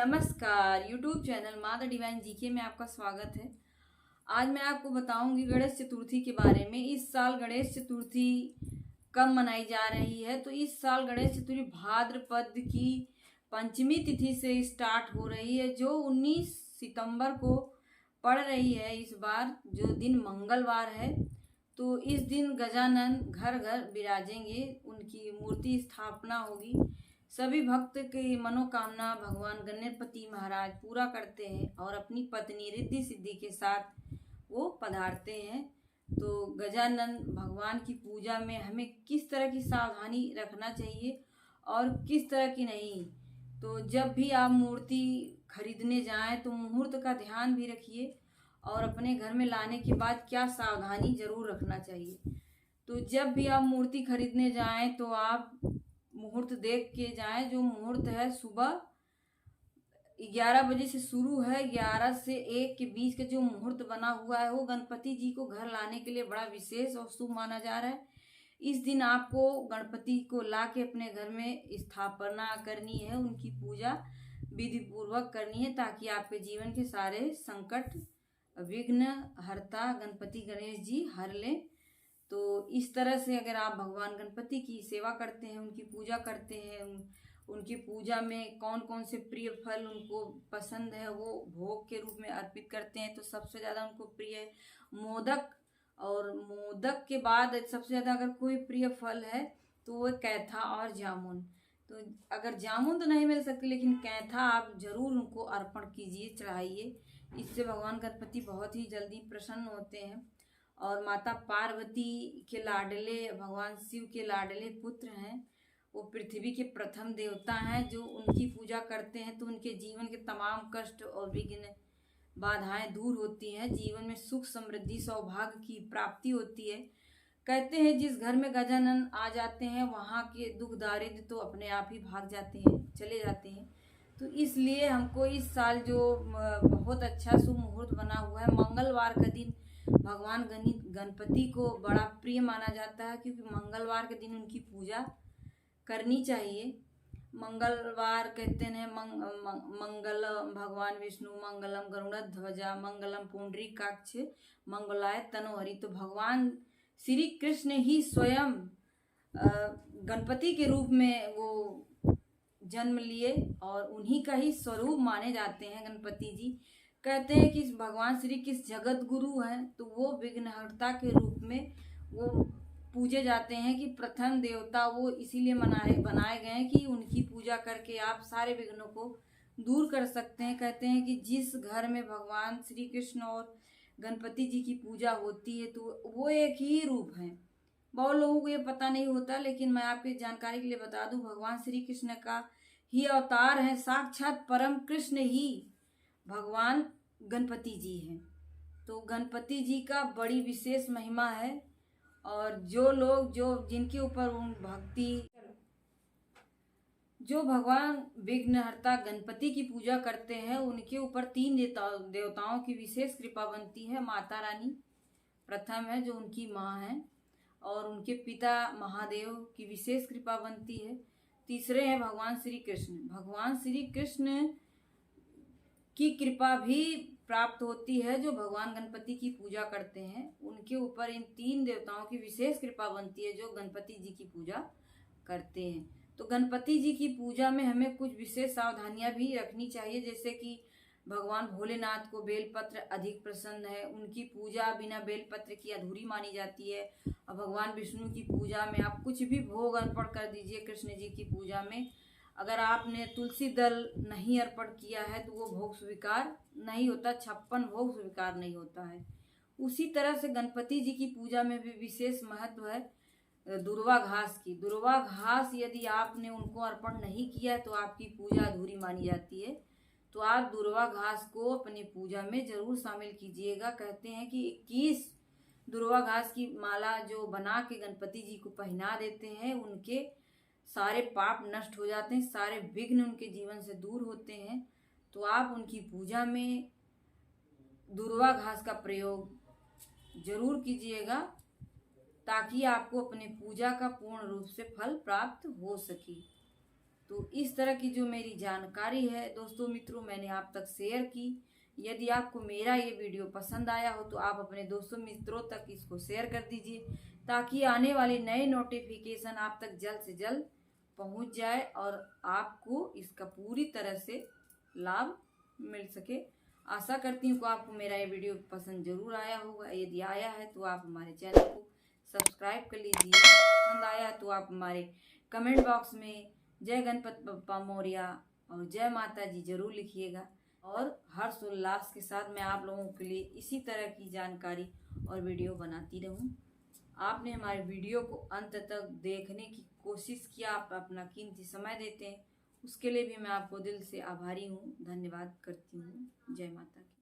नमस्कार। YouTube channel माँ the divine GK में आपका स्वागत है। आज मैं आपको बताऊंगी गणेश चतुर्थी के बारे में। इस साल गणेश चतुर्थी कब मनाई जा रही है, तो इस साल गणेश चतुर्थी भाद्रपद की पंचमी तिथि से स्टार्ट हो रही है, जो 19 सितंबर को पड़ रही है। इस बार जो दिन मंगलवार है, तो इस दिन गजानन घर घर विराजेंगे, उनकी मूर्ति स्थापना होगी। सभी भक्त की मनोकामना भगवान गणपति महाराज पूरा करते हैं और अपनी पत्नी रिद्धि सिद्धि के साथ वो पधारते हैं। तो गजानन भगवान की पूजा में हमें किस तरह की सावधानी रखना चाहिए और किस तरह की नहीं, तो जब भी आप मूर्ति खरीदने जाएं तो मुहूर्त का ध्यान भी रखिए और अपने घर में लाने के बाद क्या सावधानी जरूर रखना चाहिए। तो जब भी आप मूर्ति खरीदने जाएं तो आप मुहूर्त देख के जाएं। जो मुहूर्त है सुबह 11 बजे से शुरू है, 11 से 1 के बीच का जो मुहूर्त बना हुआ है वो गणपति जी को घर लाने के लिए बड़ा विशेष और शुभ माना जा रहा है। इस दिन आपको गणपति को ला के अपने घर में स्थापना करनी है, उनकी पूजा विधि पूर्वक करनी है, ताकि आपके जीवन के सारे संकट विघ्न हरता गणपति गणेश जी हर लें। तो इस तरह से अगर आप भगवान गणपति की सेवा करते हैं, उनकी पूजा करते हैं, उनकी पूजा में कौन कौन से प्रिय फल उनको पसंद है वो भोग के रूप में अर्पित करते हैं, तो सबसे ज़्यादा उनको प्रिय है मोदक। और मोदक के बाद सबसे ज़्यादा अगर कोई प्रिय फल है तो वो कैथा और जामुन। तो अगर जामुन तो नहीं मिल सकती, लेकिन कैथा आप जरूर उनको अर्पण कीजिए, चढ़ाइए। इससे भगवान गणपति बहुत ही जल्दी प्रसन्न होते हैं। और माता पार्वती के लाडले भगवान शिव के लाडले पुत्र हैं, वो पृथ्वी के प्रथम देवता हैं। जो उनकी पूजा करते हैं तो उनके जीवन के तमाम कष्ट और विघ्न बाधाएं दूर होती हैं, जीवन में सुख समृद्धि सौभाग्य की प्राप्ति होती है। कहते हैं जिस घर में गजानन आ जाते हैं वहाँ के दुख दारिद्र तो अपने आप ही भाग जाते हैं, चले जाते हैं। तो इसलिए हमको इस साल जो बहुत अच्छा शुभ मुहूर्त बना हुआ है, मंगलवार का दिन भगवान गणपति को बड़ा प्रिय माना जाता है, क्योंकि मंगलवार के दिन उनकी पूजा करनी चाहिए। मंगलवार कहते हैं मंगल भगवान विष्णु मंगलम गरुड़ध्वजा मंगलम पुंडरीकाक्ष मंगलाय तनोहरि। तो भगवान श्री कृष्ण ही स्वयं गणपति के रूप में वो जन्म लिए और उन्हीं का ही स्वरूप माने जाते हैं गणपति जी। कहते हैं कि भगवान श्री कृष्ण जगत गुरु हैं, तो वो विघ्नहर्ता के रूप में वो पूजे जाते हैं कि प्रथम देवता वो इसीलिए बनाए गए हैं कि उनकी पूजा करके आप सारे विघ्नों को दूर कर सकते हैं। कहते हैं कि जिस घर में भगवान श्री कृष्ण और गणपति जी की पूजा होती है तो वो एक ही रूप है। बहुत लोगों को ये पता नहीं होता, लेकिन मैं आपकी जानकारी के लिए बता दूं, भगवान श्री कृष्ण का ही अवतार है, साक्षात परम कृष्ण ही भगवान गणपति जी हैं। तो गणपति जी का बड़ी विशेष महिमा है। और जो लोग जिनके ऊपर भक्ति, जो भगवान विघ्नहर्ता गणपति की पूजा करते हैं, उनके ऊपर 3 देवताओं की विशेष कृपा बनती है। माता रानी प्रथम है जो उनकी माँ है, और उनके पिता महादेव की विशेष कृपा बनती है। तीसरे हैं भगवान श्री कृष्ण। भगवान श्री कृष्ण की कृपा भी प्राप्त होती है, जो भगवान गणपति की पूजा करते हैं उनके ऊपर इन 3 देवताओं की विशेष कृपा बनती है, जो गणपति जी की पूजा करते हैं। तो गणपति जी की पूजा में हमें कुछ विशेष सावधानियां भी रखनी चाहिए, जैसे कि भगवान भोलेनाथ को बेलपत्र अधिक पसंद है, उनकी पूजा बिना बेलपत्र की अधूरी मानी जाती है। और भगवान विष्णु की पूजा में आप कुछ भी भोग अर्पण कर दीजिए। कृष्ण जी की पूजा में अगर आपने तुलसी दल नहीं अर्पण किया है तो वो भोग स्वीकार नहीं होता, 56 भोग स्वीकार नहीं होता है। उसी तरह से गणपति जी की पूजा में भी विशेष महत्व है दुर्वा घास की। दुर्वा घास यदि आपने उनको अर्पण नहीं किया तो आपकी पूजा अधूरी मानी जाती है। तो आप दुर्वा घास को अपनी पूजा में जरूर शामिल कीजिएगा। कहते हैं कि 21 दुर्वा घास की माला जो बना के गणपति जी को पहना देते हैं, उनके सारे पाप नष्ट हो जाते हैं, सारे विघ्न उनके जीवन से दूर होते हैं। तो आप उनकी पूजा में दुर्वा घास का प्रयोग जरूर कीजिएगा, ताकि आपको अपने पूजा का पूर्ण रूप से फल प्राप्त हो सके। तो इस तरह की जो मेरी जानकारी है दोस्तों मित्रों मैंने आप तक शेयर की। यदि आपको मेरा ये वीडियो पसंद आया हो तो आप अपने दोस्तों मित्रों तक इसको शेयर कर दीजिए, ताकि आने वाले नए नोटिफिकेशन आप तक जल्द से जल्द पहुंच जाए और आपको इसका पूरी तरह से लाभ मिल सके। आशा करती हूँ कि आपको मेरा ये वीडियो पसंद जरूर आया होगा। यदि आया है तो आप हमारे चैनल को सब्सक्राइब कर लीजिए। पसंद आया तो आप हमारे कमेंट बॉक्स में जय गणपति बप्पा मोरया और जय माता जी जरूर लिखिएगा। और हर्ष उल्लास के साथ मैं आप लोगों के लिए इसी तरह की जानकारी और वीडियो बनाती रहूं। आपने हमारे वीडियो को अंत तक देखने की कोशिश किया, आप अपना कीमती समय देते हैं, उसके लिए भी मैं आपको दिल से आभारी हूँ, धन्यवाद करती हूँ। जय माता की।